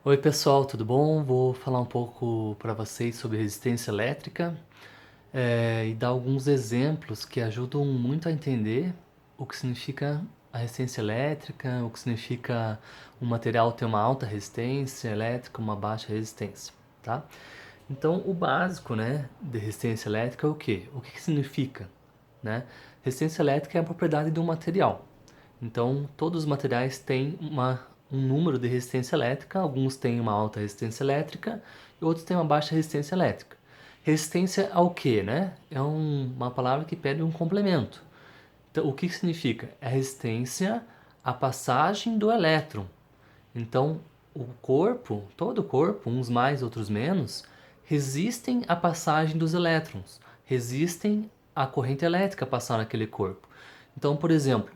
Oi pessoal, tudo bom? Vou falar um pouco para vocês sobre resistência elétrica e dar alguns exemplos que ajudam muito a entender o que significa a resistência elétrica, o que significa um material ter uma alta resistência elétrica, uma baixa resistência, tá? Então, o básico, né, de resistência elétrica é o quê? O que significa, né? Resistência elétrica é a propriedade de um material. Então, todos os materiais têm um número de resistência elétrica, alguns têm uma alta resistência elétrica e outros têm uma baixa resistência elétrica. Resistência ao quê, né? É uma palavra que pede um complemento. Então, o que significa? É a resistência à passagem do elétron. Então, o corpo, todo o corpo, uns mais, outros menos, resistem à passagem dos elétrons, resistem à corrente elétrica passar naquele corpo. Então, por exemplo,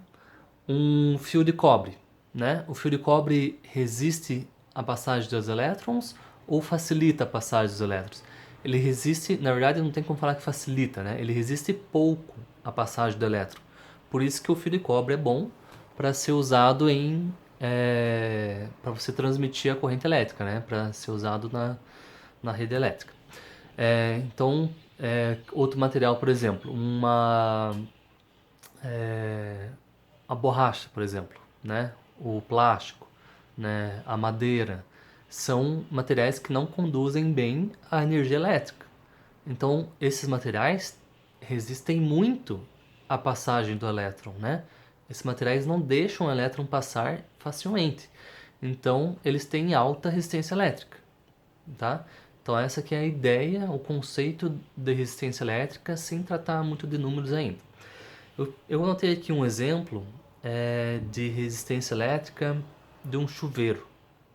um fio de cobre, né? O fio de cobre resiste à passagem dos elétrons ou facilita a passagem dos elétrons? Ele resiste, na verdade não tem como falar que facilita, né? Ele resiste pouco à passagem do elétron. Por isso que o fio de cobre é bom para ser usado para você transmitir a corrente elétrica, né? Para ser usado na rede elétrica. Outro material, por exemplo, a borracha, por exemplo, né? O plástico, né? A madeira, são materiais que não conduzem bem a energia elétrica. Então, esses materiais resistem muito à passagem do elétron, né? Esses materiais não deixam o elétron passar facilmente. Então, eles têm alta resistência elétrica, tá? Então, essa que é a ideia, o conceito de resistência elétrica, sem tratar muito de números ainda. Eu anotei aqui um exemplo de resistência elétrica de um chuveiro,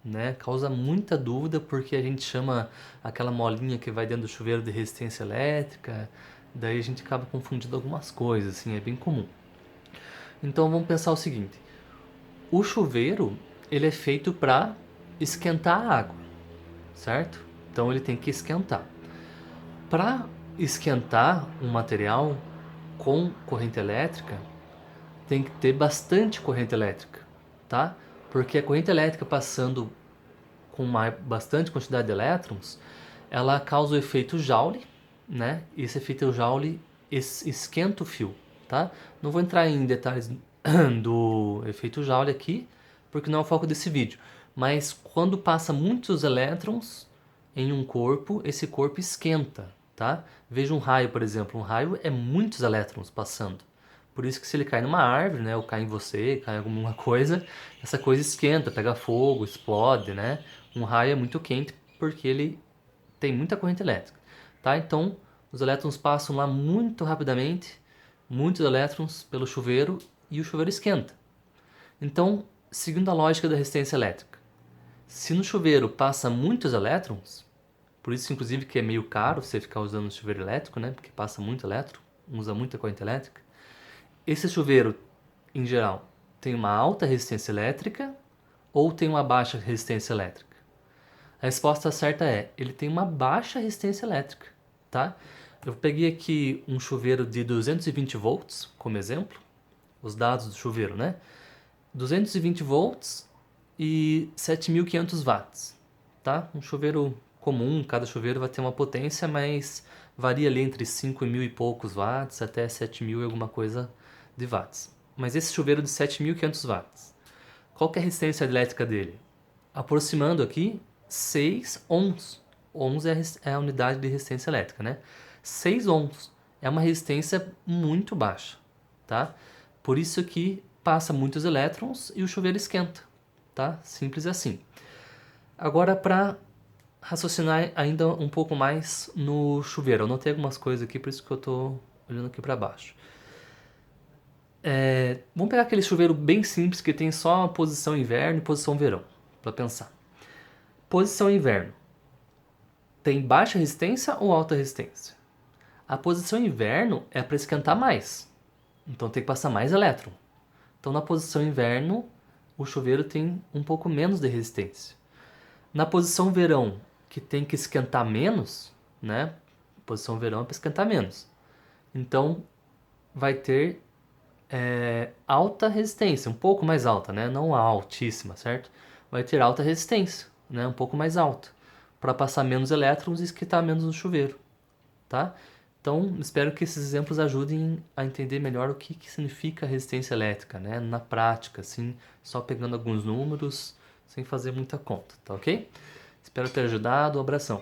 né? Causa muita dúvida porque a gente chama aquela molinha que vai dentro do chuveiro de resistência elétrica, daí a gente acaba confundindo algumas coisas, assim, é bem comum. Então vamos pensar o seguinte: o chuveiro ele é feito para esquentar a água, certo? Então ele tem que esquentar. Para esquentar um material com corrente elétrica, tem que ter bastante corrente elétrica, tá? Porque a corrente elétrica passando com uma bastante quantidade de elétrons, ela causa o efeito Joule, né? E esse efeito Joule esquenta o fio, tá? Não vou entrar em detalhes do efeito Joule aqui, porque não é o foco desse vídeo. Mas quando passa muitos elétrons em um corpo, esse corpo esquenta, tá? Veja um raio, por exemplo. Um raio é muitos elétrons passando. Por isso que se ele cai numa árvore, né, ou cai em você, cai em alguma coisa, essa coisa esquenta, pega fogo, explode, né? Um raio é muito quente porque ele tem muita corrente elétrica, tá? Então, os elétrons passam lá muito rapidamente, muitos elétrons pelo chuveiro e o chuveiro esquenta. Então, seguindo a lógica da resistência elétrica, se no chuveiro passa muitos elétrons, por isso inclusive que é meio caro você ficar usando o chuveiro elétrico, né? Porque passa muito elétron, usa muita corrente elétrica. Esse chuveiro, em geral, tem uma alta resistência elétrica ou tem uma baixa resistência elétrica? A resposta certa é, ele tem uma baixa resistência elétrica, tá? Eu peguei aqui um chuveiro de 220 volts como exemplo, os dados do chuveiro, né? 220 volts e 7.500 watts, tá? Um chuveiro comum, cada chuveiro vai ter uma potência, mas varia ali entre 5.000 e poucos watts até 7.000 e alguma coisa de watts. Mas esse chuveiro de 7.500 watts, qual que é a resistência elétrica dele? Aproximando aqui, 6 ohms. Ohms é a unidade de resistência elétrica, né? 6 ohms é uma resistência muito baixa, tá? Por isso que passa muitos elétrons e o chuveiro esquenta, tá? Simples assim. Agora, para raciocinar ainda um pouco mais no chuveiro, eu notei algumas coisas aqui, por isso que eu estou olhando aqui para baixo. Vamos pegar aquele chuveiro bem simples que tem só a posição inverno e posição verão, para pensar. Posição inverno. Tem baixa resistência ou alta resistência? A posição inverno é para esquentar mais. Então tem que passar mais elétron. Então na posição inverno, o chuveiro tem um pouco menos de resistência. Na posição verão, que tem que esquentar menos, né? Posição verão é para esquentar menos. Então vai ter alta resistência, um pouco mais alta, né? Não a altíssima, certo? Vai ter alta resistência, né, um pouco mais alta, para passar menos elétrons e esquentar menos no chuveiro, tá? Então, espero que esses exemplos ajudem a entender melhor o que significa resistência elétrica, né, na prática, assim, só pegando alguns números, sem fazer muita conta, tá ok? Espero ter ajudado, um abração.